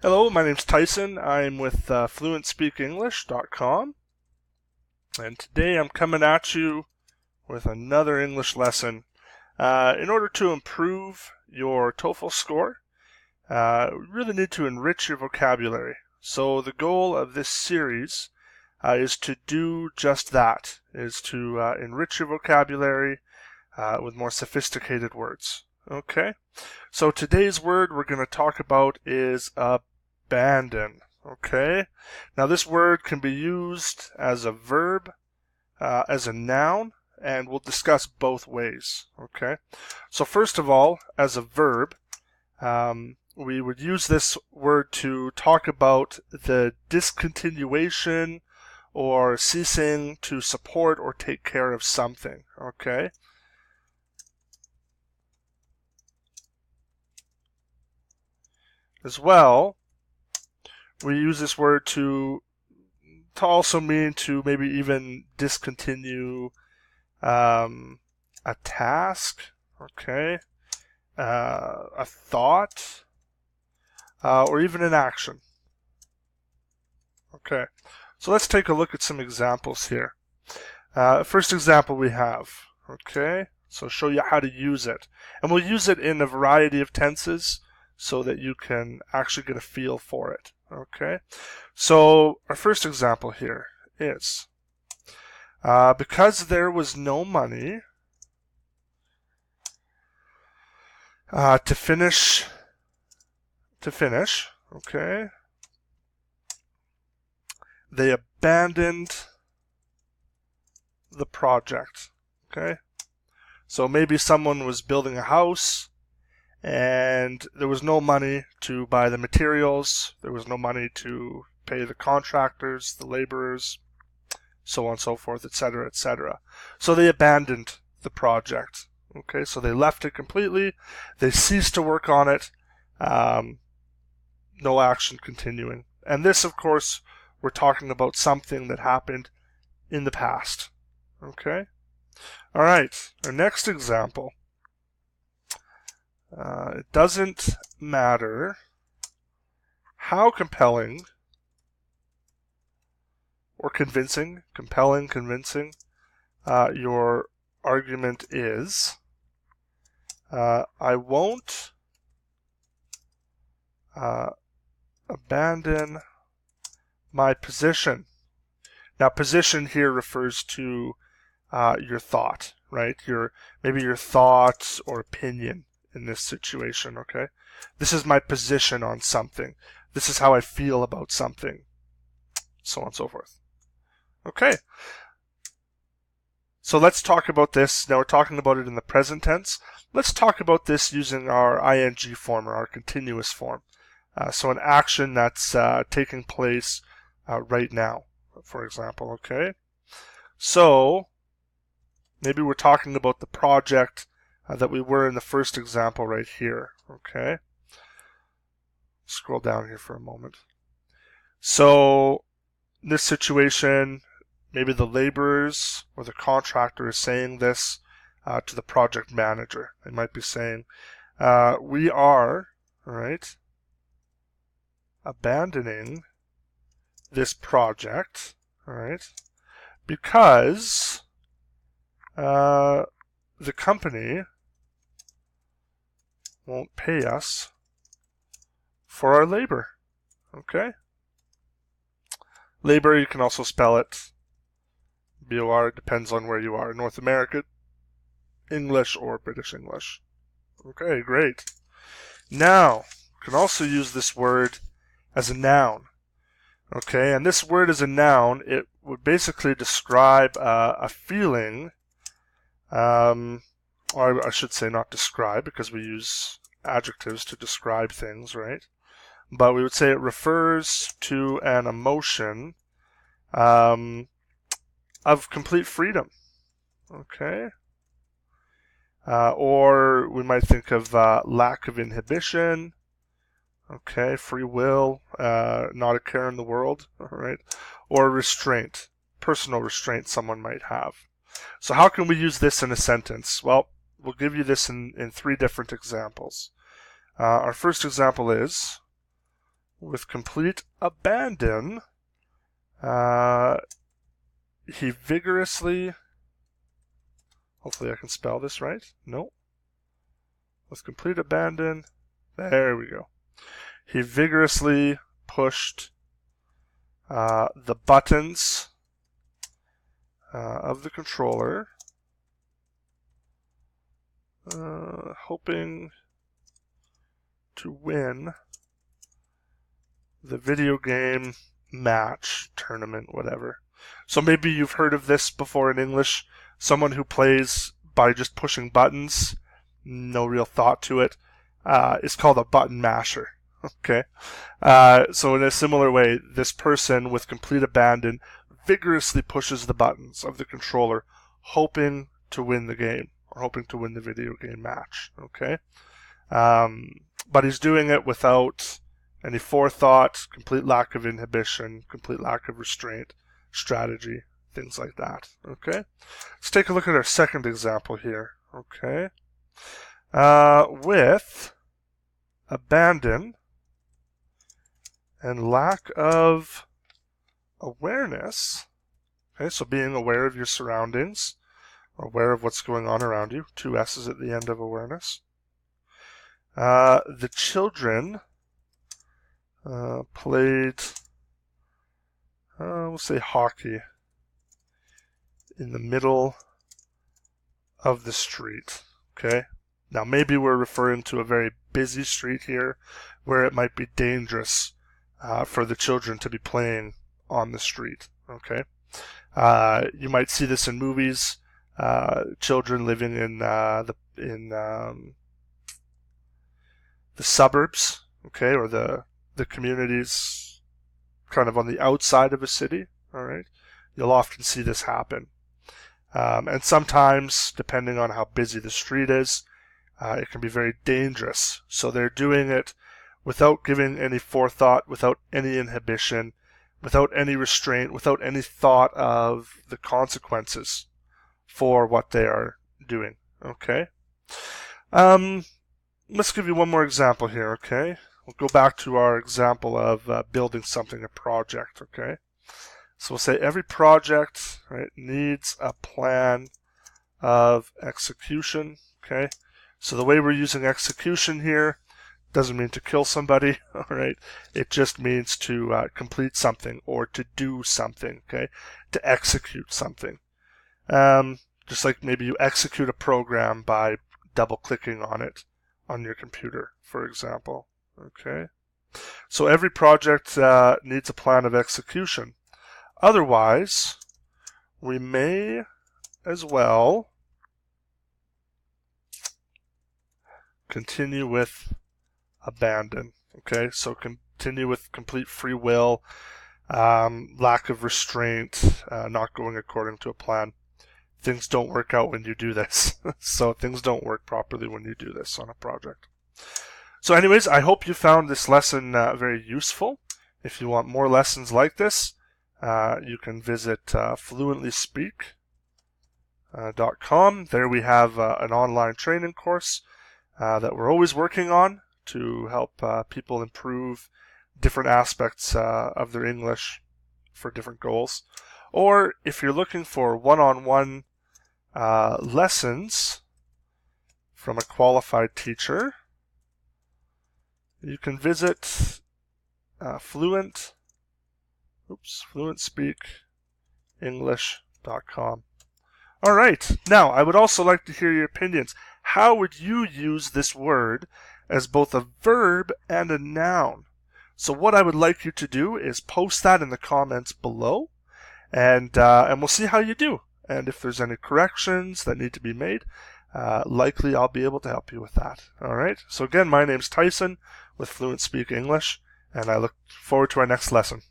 Hello, my name's Tyson. I'm with fluentspeakenglish.com, and today I'm coming at you with another English lesson. In order to improve your TOEFL score, we really need to enrich your vocabulary. So the goal of this series is to do just that, is to enrich your vocabulary with more sophisticated words. Okay, so today's word we're going to talk about is abandon. Okay, now this word can be used as a verb, as a noun, and we'll discuss both ways. Okay, so first of all, as a verb, we would use this word to talk about the discontinuation or ceasing to support or take care of something. Okay. As well, we use this word to also mean to maybe even discontinue a task, okay, a thought, or even an action. Okay, so let's take a look at some examples here. First example we have, okay, so show you how to use it. And we'll use it in a variety of tenses so that you can actually get a feel for it. Okay, so our first example here is because there was no money to finish, okay, they abandoned the project. Okay, so maybe someone was building a house and there was no money to buy the materials, there was no money to pay the contractors, the laborers, so on and so forth, etc., etc. So they abandoned the project. Okay, so they left it completely, they ceased to work on it, no action continuing. And this, of course, we're talking about something that happened in the past. Okay? All right, our next example. It doesn't matter how compelling or convincing, your argument is, I won't abandon my position. Now, position here refers to your thought, right? Maybe your thoughts or opinion in this situation, okay? This is my position on something. This is how I feel about something, so on and so forth. Okay. So let's talk about this. Now we're talking about it in the present tense. Let's talk about this using our ing form or our continuous form. So an action that's taking place right now, for example, okay? So maybe we're talking about the project that we were in the first example right here, okay? Scroll down here for a moment. So in this situation, maybe the laborers or the contractor is saying this to the project manager. They might be saying, we are, all right, abandoning this project, all right, because the company won't pay us for our labor. Okay? Labor, you can also spell it B-O-R, depends on where you are. North American English or British English. Okay, great. Now, you can also use this word as a noun. Okay, and this word as a noun, it would basically describe a feeling, or I should say not describe, because we use adjectives to describe things, right? But we would say it refers to an emotion of complete freedom. Okay? Or we might think of lack of inhibition. Okay, free will, not a care in the world, all right? Or restraint, personal restraint someone might have. So how can we use this in a sentence? Well, we'll give you this in 3 different examples. Our first example is, with complete abandon, he vigorously, hopefully I can spell this right. No. With complete abandon, there we go. He vigorously pushed the buttons of the controller, hoping to win the video game match, tournament, whatever. So maybe you've heard of this before in English. Someone who plays by just pushing buttons, no real thought to it, is called a button masher. Okay, so in a similar way, this person with complete abandon vigorously pushes the buttons of the controller, hoping to win the game, or hoping to win the video game match. Okay, but he's doing it without any forethought, complete lack of inhibition, complete lack of restraint, strategy, things like that. Okay, let's take a look at our second example here. Okay, with abandon and lack of awareness. Okay, so being aware of your surroundings, aware of what's going on around you. 2 S's at the end of awareness. The children played, we'll say hockey, in the middle of the street. Okay, now maybe we're referring to a very busy street here where it might be dangerous for the children to be playing on the street. Okay, you might see this in movies. Children living in the suburbs, okay, or the communities kind of on the outside of a city. All right, you'll often see this happen, and sometimes, depending on how busy the street is, it can be very dangerous. So they're doing it without giving any forethought, without any inhibition, without any restraint, without any thought of the consequences for what they are doing. Okay. Let's give you one more example here. Okay. We'll go back to our example of building something, a project. Okay. So we'll say every project, right, needs a plan of execution. Okay. So the way we're using execution here doesn't mean to kill somebody, all right? It just means to complete something or to do something, okay? To execute something. Just like maybe you execute a program by double-clicking on it on your computer, for example, okay? So every project needs a plan of execution. Otherwise, we may as well continue with abandon. Okay, so continue with complete free will, lack of restraint, not going according to a plan. Things don't work out when you do this. So things don't work properly when you do this on a project. So anyways, I hope you found this lesson very useful. If you want more lessons like this, you can visit fluentlyspeak.com. There we have an online training course that we're always working on to help people improve different aspects of their English for different goals. Or if you're looking for one-on-one lessons from a qualified teacher, you can visit fluentspeakenglish.com. All right, now I would also like to hear your opinions. How would you use this word as both a verb and a noun? So what I would like you to do is post that in the comments below, and we'll see how you do. And if there's any corrections that need to be made, likely I'll be able to help you with that. All right. So again, my name's Tyson with Fluent Speak English, and I look forward to our next lesson.